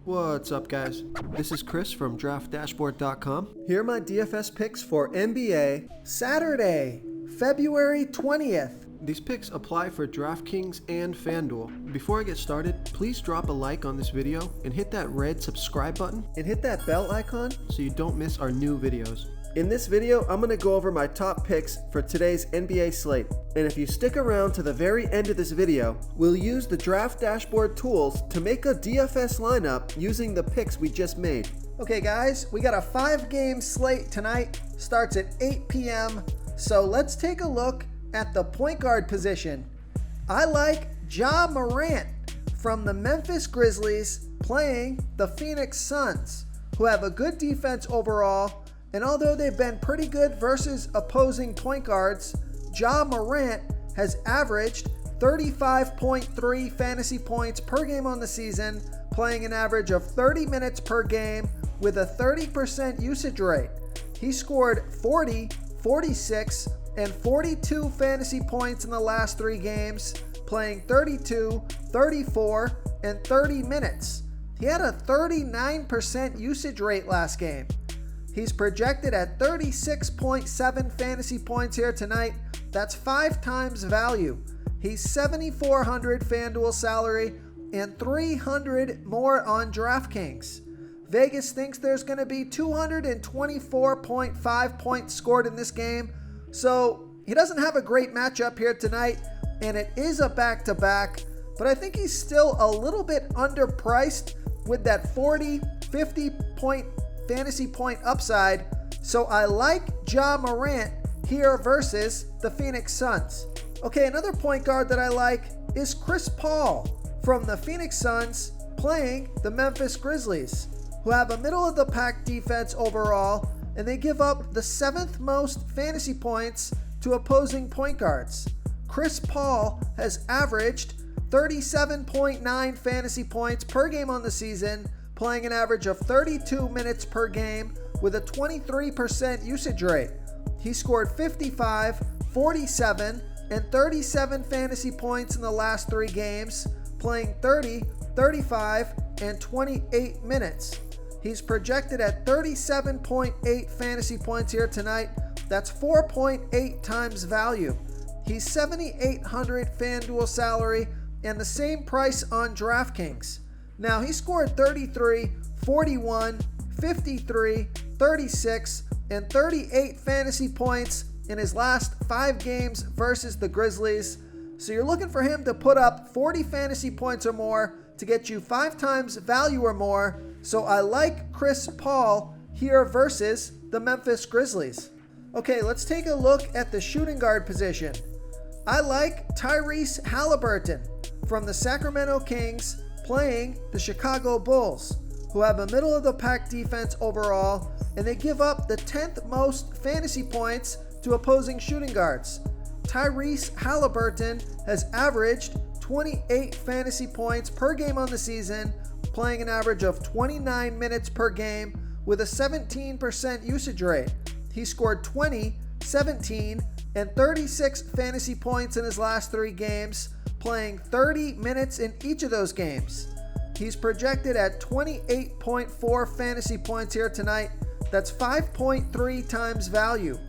What's up, guys? This is Chris from DraftDashboard.com. Here are my DFS picks for NBA Saturday, February 20th. These picks apply for DraftKings and FanDuel. Before I get started, please drop a like on this video and hit that red subscribe button and hit that bell icon so you don't miss our new videos. In this video, I'm going to go over my top picks for today's NBA slate. And if you stick around to the very end of this video, we'll use the Draft Dashboard tools to make a DFS lineup using the picks we just made. Okay guys, we got a 5-game slate tonight. Starts at 8 p.m. So let's take a look at the point guard position. I like Ja Morant from the Memphis Grizzlies playing the Phoenix Suns, who have a good defense overall. And although they've been pretty good versus opposing point guards, Ja Morant has averaged 35.3 fantasy points per game on the season, playing an average of 30 minutes per game with a 30% usage rate. He scored 40, 46, and 42 fantasy points in the last 3 games, playing 32, 34, and 30 minutes. He had a 39% usage rate last game. He's projected at 36.7 fantasy points here tonight. That's 5 times value. He's 7,400 FanDuel salary and 300 more on DraftKings. Vegas thinks there's going to be 224.5 points scored in this game. So he doesn't have a great matchup here tonight, and it is a back-to-back. But I think he's still a little bit underpriced with that 40, 50 point fantasy point upside, so I like Ja Morant here versus the Phoenix Suns. Okay, another point guard that I like is Chris Paul from the Phoenix Suns playing the Memphis Grizzlies, who have a middle-of-the-pack defense overall, and they give up the 7th most fantasy points to opposing point guards. Chris Paul has averaged 37.9 fantasy points per game on the season, playing an average of 32 minutes per game with a 23% usage rate. He scored 55, 47, and 37 fantasy points in the last 3 games, playing 30, 35, and 28 minutes. He's projected at 37.8 fantasy points here tonight. That's 4.8 times value. He's 7,800 FanDuel salary and the same price on DraftKings. Now, he scored 33, 41, 53, 36, and 38 fantasy points in his last 5 games versus the Grizzlies. So you're looking for him to put up 40 fantasy points or more to get you 5 times value or more. So I like Chris Paul here versus the Memphis Grizzlies. Okay, let's take a look at the shooting guard position. I like Tyrese Halliburton from the Sacramento Kings playing the Chicago Bulls, who have a middle-of-the-pack defense overall, and they give up the 10th most fantasy points to opposing shooting guards. Tyrese Halliburton has averaged 28 fantasy points per game on the season, playing an average of 29 minutes per game with a 17% usage rate. He scored 20, 17, and 36 fantasy points in his last 3 games, playing 30 minutes in each of those games. He's projected at 28.4 fantasy points here tonight. That's 5.3 times value.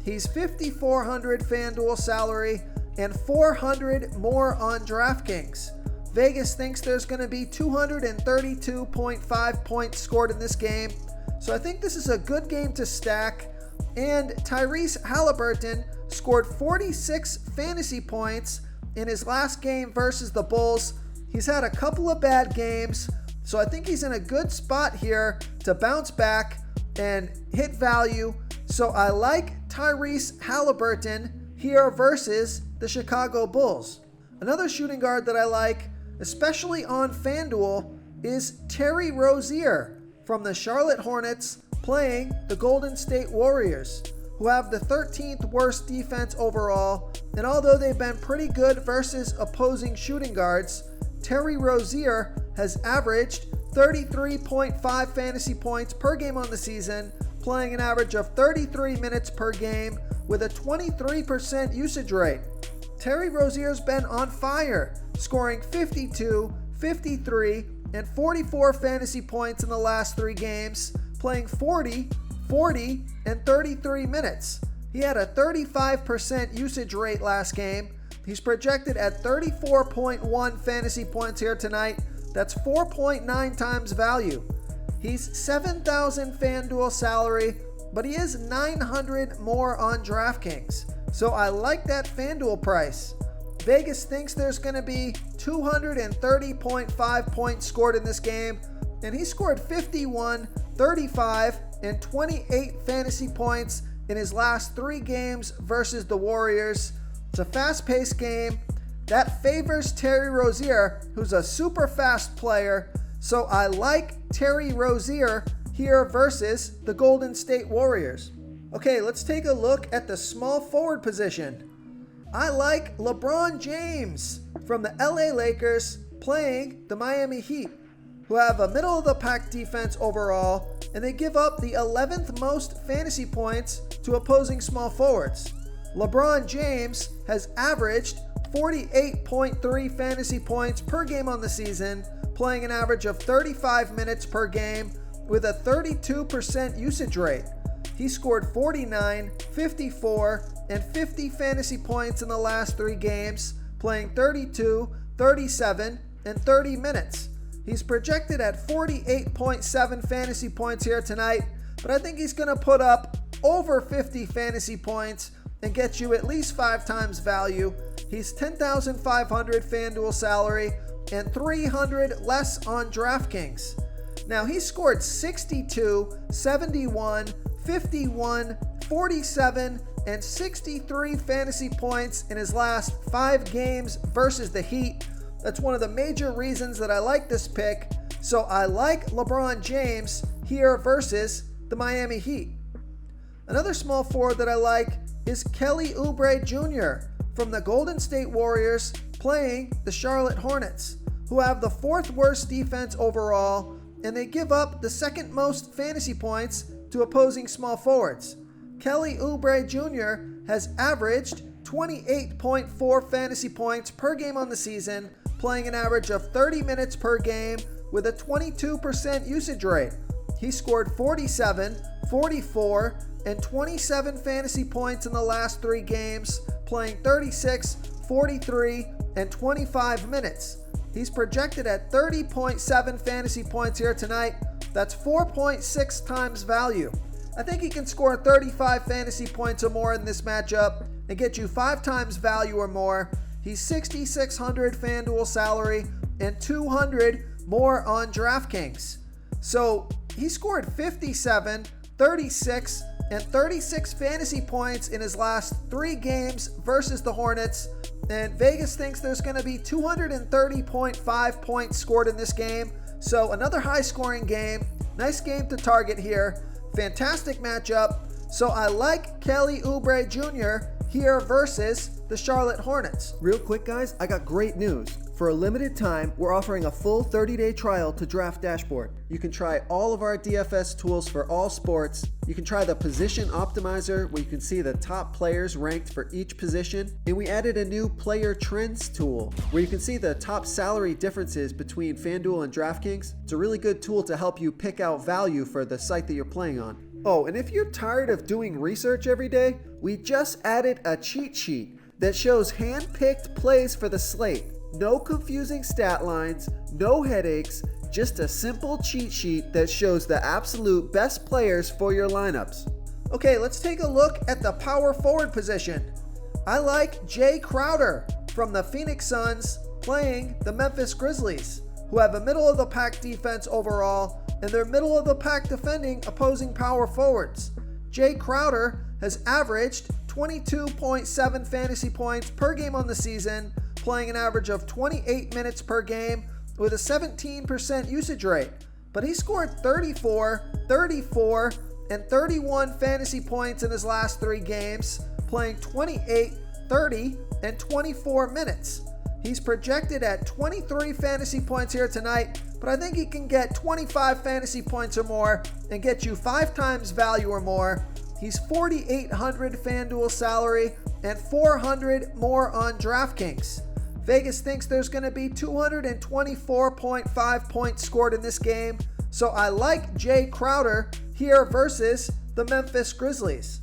He's 5,400 FanDuel salary and 400 more on DraftKings. Vegas thinks there's going to be 232.5 points scored in this game. So I think this is a good game to stack. And Tyrese Halliburton scored 46 fantasy points in his last game versus the Bulls. He's had a couple of bad games, so I think he's in a good spot here to bounce back and hit value. So I like Tyrese Halliburton here versus the Chicago Bulls. Another shooting guard that I like, especially on FanDuel, is Terry Rozier from the Charlotte Hornets playing the Golden State Warriors, who have the 13th worst defense overall. And although they've been pretty good versus opposing shooting guards, Terry Rozier has averaged 33.5 fantasy points per game on the season, playing an average of 33 minutes per game with a 23% usage rate. Terry Rozier's been on fire, scoring 52, 53, and 44 fantasy points in the last 3 games, playing 40, 40, and 33 minutes. He had a 35% usage rate last game. He's projected at 34.1 fantasy points here tonight. That's 4.9 times value. He's 7,000 FanDuel salary, but he is 900 more on DraftKings. So I like that FanDuel price. Vegas thinks there's going to be 230.5 points scored in this game, and he scored 51, 35, and 28 fantasy points in his last 3 games versus the Warriors. It's a fast-paced game that favors Terry Rozier, who's a super fast player. So I like Terry Rozier here versus the Golden State Warriors. Okay, let's take a look at the small forward position. I like LeBron James from the LA Lakers playing the Miami Heat, who have a middle-of-the-pack defense overall, and they give up the 11th most fantasy points to opposing small forwards. LeBron James has averaged 48.3 fantasy points per game on the season, playing an average of 35 minutes per game with a 32% usage rate. He scored 49, 54, and 50 fantasy points in the last 3 games, playing 32, 37, and 30 minutes. He's projected at 48.7 fantasy points here tonight, but I think he's going to put up over 50 fantasy points and get you at least 5 times value. He's 10,500 FanDuel salary and 300 less on DraftKings. Now he scored 62, 71, 51, 47, and 63 fantasy points in his last 5 games versus the Heat. That's one of the major reasons that I like this pick. So I like LeBron James here versus the Miami Heat. Another small forward that I like is Kelly Oubre Jr. from the Golden State Warriors playing the Charlotte Hornets, who have the 4th worst defense overall, and they give up the 2nd most fantasy points to opposing small forwards. Kelly Oubre Jr. has averaged 28.4 fantasy points per game on the season, playing an average of 30 minutes per game with a 22% usage rate. He scored 47, 44, and 27 fantasy points in the last 3 games, playing 36, 43, and 25 minutes. He's projected at 30.7 fantasy points here tonight. That's 4.6 times value. I think he can score 35 fantasy points or more in this matchup and get you 5 times value or more. He's 6,600 FanDuel salary and 200 more on DraftKings. So he scored 57, 36, and 36 fantasy points in his last 3 games versus the Hornets. And Vegas thinks there's going to be 230.5 points scored in this game. So another high-scoring game. Nice game to target here. Fantastic matchup. So I like Kelly Oubre Jr. here versus the Charlotte Hornets. Real quick, guys, I got great news. For a limited time, we're offering a full 30-day trial to DraftDashboard. You can try all of our DFS tools for all sports. You can try the Position Optimizer, where you can see the top players ranked for each position. And we added a new Player Trends tool, where you can see the top salary differences between FanDuel and DraftKings. It's a really good tool to help you pick out value for the site that you're playing on. Oh, and if you're tired of doing research every day, we just added a cheat sheet that shows hand-picked plays for the slate. No confusing stat lines, no headaches, just a simple cheat sheet that shows the absolute best players for your lineups. Okay, let's take a look at the power forward position. I like Jay Crowder from the Phoenix Suns playing the Memphis Grizzlies, who have a middle-of-the-pack defense overall, and they're middle-of-the-pack defending opposing power forwards. Jay Crowder has averaged 22.7 fantasy points per game on the season, playing an average of 28 minutes per game with a 17% usage rate. But he scored 34, 34, and 31 fantasy points in his last 3 games, playing 28, 30, and 24 minutes. He's projected at 23 fantasy points here tonight, but I think he can get 25 fantasy points or more and get you 5 times value or more. He's 4,800 FanDuel salary and 400 more on DraftKings. Vegas thinks there's going to be 224.5 points scored in this game, so I like Jay Crowder here versus the Memphis Grizzlies.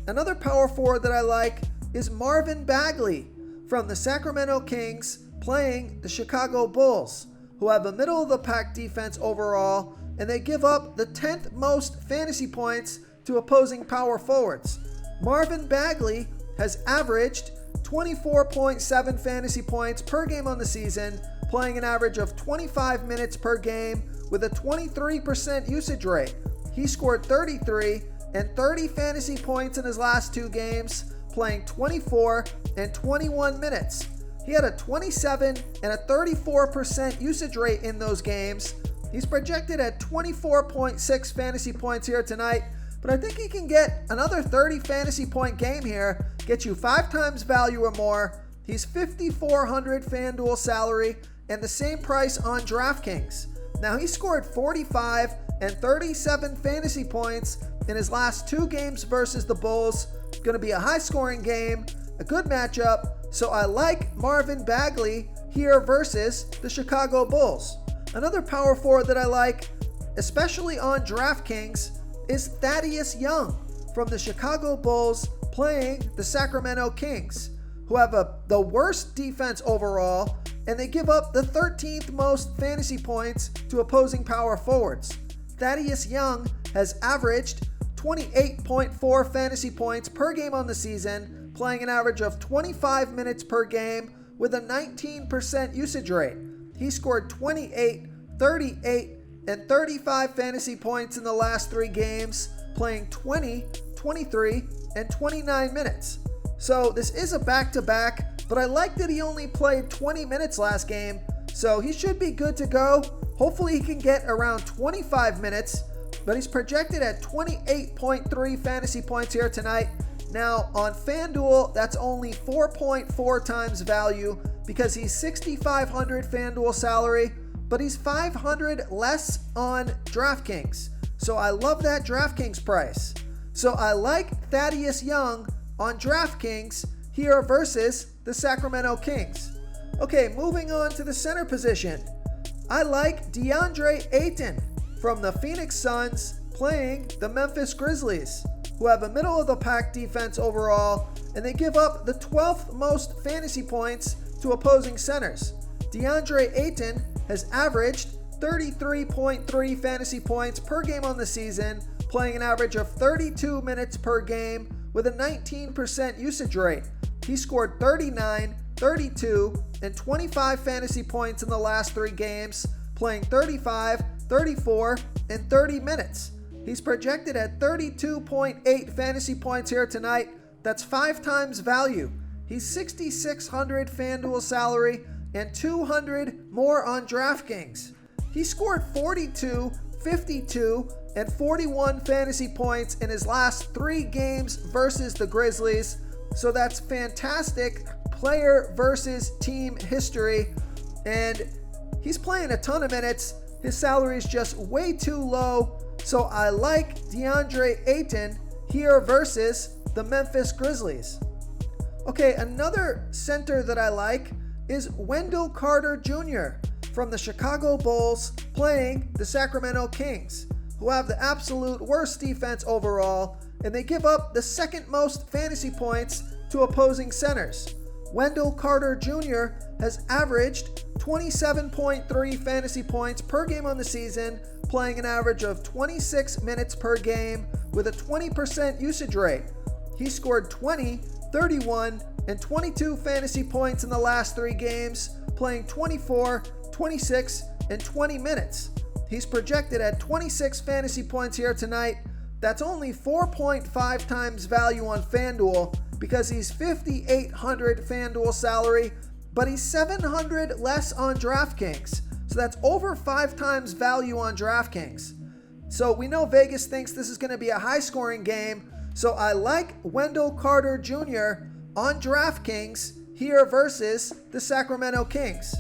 Another power forward that I like is Marvin Bagley from the Sacramento Kings playing the Chicago Bulls, who have a middle-of-the-pack defense overall, and they give up the 10th most fantasy points to opposing power forwards. Marvin Bagley has averaged 24.7 fantasy points per game on the season, playing an average of 25 minutes per game with a 23% usage rate. He scored 33 and 30 fantasy points in his last 2 games, playing 24 and 21 minutes. He had a 27 and a 34% usage rate in those games. He's projected at 24.6 fantasy points here tonight, but I think he can get another 30 fantasy point game here, get you 5 times value or more. He's $5,400 FanDuel salary and the same price on DraftKings. Now, he scored 45 and 37 fantasy points in his last 2 games versus the Bulls. Going to be a high-scoring game, a good matchup, so I like Marvin Bagley here versus the Chicago Bulls. Another power forward that I like, especially on DraftKings, is Thaddeus Young from the Chicago Bulls playing the Sacramento Kings, who have the worst defense overall, and they give up the 13th most fantasy points to opposing power forwards. Thaddeus Young has averaged 28.4 fantasy points per game on the season, playing an average of 25 minutes per game with a 19% usage rate. He scored 28, 38, and 35 fantasy points in the last 3 games, playing 20, 23, and 29 minutes. So this is a back-to-back, but I like that he only played 20 minutes last game, so he should be good to go. Hopefully he can get around 25 minutes, but he's projected at 28.3 fantasy points here tonight. Now, on FanDuel, that's only 4.4 times value because he's $6,500 FanDuel salary, but he's $500 less on DraftKings. So I love that DraftKings price. So I like Thaddeus Young on DraftKings here versus the Sacramento Kings. Okay, moving on to the center position. I like DeAndre Ayton from the Phoenix Suns playing the Memphis Grizzlies, who have a middle-of-the-pack defense overall, and they give up the 12th most fantasy points to opposing centers. DeAndre Ayton has averaged 33.3 fantasy points per game on the season, playing an average of 32 minutes per game with a 19% usage rate. He scored 39, 32, and 25 fantasy points in the last 3 games, playing 35, 34, and 30 minutes. He's projected at 32.8 fantasy points here tonight. That's 5 times value. He's $6,600 FanDuel salary and $200 more on DraftKings. He scored 42, 52, and 41 fantasy points in his last 3 games versus the Grizzlies. So that's fantastic player versus team history. And he's playing a ton of minutes. His salary is just way too low. So I like DeAndre Ayton here versus the Memphis Grizzlies. Okay, another center that I like is Wendell Carter Jr. from the Chicago Bulls playing the Sacramento Kings, who have the absolute worst defense overall, and they give up the 2nd most fantasy points to opposing centers. Wendell Carter Jr. has averaged 27.3 fantasy points per game on the season, playing an average of 26 minutes per game with a 20% usage rate. He scored 20, 31, and 22 fantasy points in the last 3 games, playing 24, 26, and 20 minutes. He's projected at 26 fantasy points here tonight. That's only 4.5 times value on FanDuel because he's $5,800 FanDuel salary, but he's $700 less on DraftKings. So that's over 5 times value on DraftKings. So we know Vegas thinks this is going to be a high-scoring game. So I like Wendell Carter Jr. on DraftKings here versus the Sacramento Kings.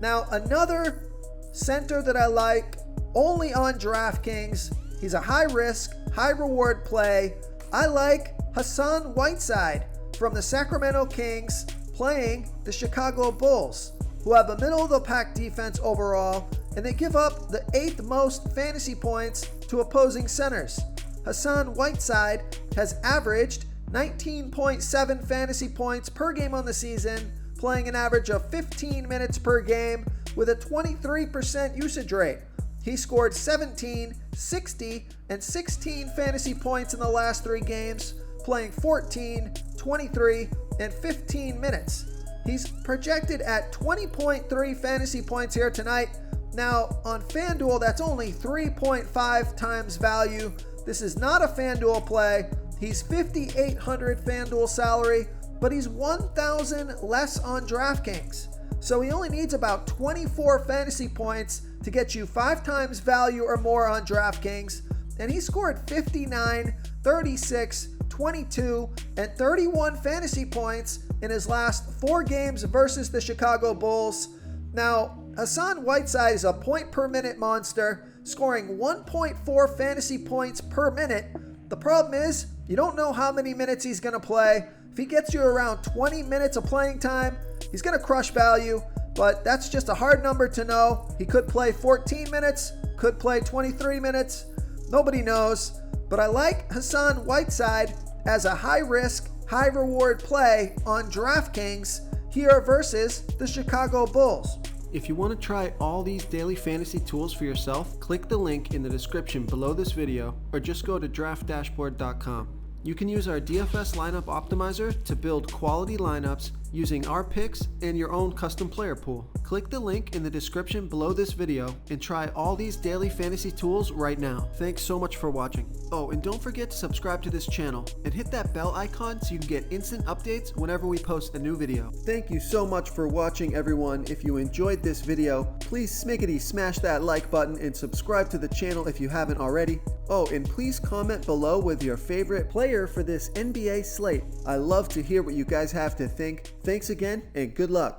Now, another center that I like only on DraftKings, he's a high-risk, high-reward play. I like Hassan Whiteside from the Sacramento Kings playing the Chicago Bulls, who have a middle-of-the-pack defense overall, and they give up the 8th most fantasy points to opposing centers. Hassan Whiteside has averaged 19.7 fantasy points per game on the season, playing an average of 15 minutes per game with a 23% usage rate. He scored 17, 60, and 16 fantasy points in the last 3 games, playing 14, 23, and 15 minutes. He's projected at 20.3 fantasy points here tonight. Now, on FanDuel, that's only 3.5 times value. This is not a FanDuel play. He's 5,800 FanDuel salary, but he's 1,000 less on DraftKings. So he only needs about 24 fantasy points to get you 5 times value or more on DraftKings. And he scored 59, 36, 22, and 31 fantasy points in his last 4 games versus the Chicago Bulls. Now, Hassan Whiteside is a point per minute monster, scoring 1.4 fantasy points per minute. The problem is, you don't know how many minutes he's going to play. If he gets you around 20 minutes of playing time, he's going to crush value, but that's just a hard number to know. He could play 14 minutes, could play 23 minutes. Nobody knows, but I like Hassan Whiteside as a high-risk, high-reward play on DraftKings here versus the Chicago Bulls. If you want to try all these daily fantasy tools for yourself, click the link in the description below this video or just go to DraftDashboard.com. You can use our DFS lineup optimizer to build quality lineups using our picks and your own custom player pool. Click the link in the description below this video and try all these daily fantasy tools right now. Thanks so much for watching. Oh, and don't forget to subscribe to this channel and hit that bell icon so you can get instant updates whenever we post a new video. Thank you so much for watching, everyone. If you enjoyed this video, please smiggity smash that like button and subscribe to the channel if you haven't already. Oh, and please comment below with your favorite player for this NBA slate. I love to hear what you guys have to think. Thanks again, and good luck.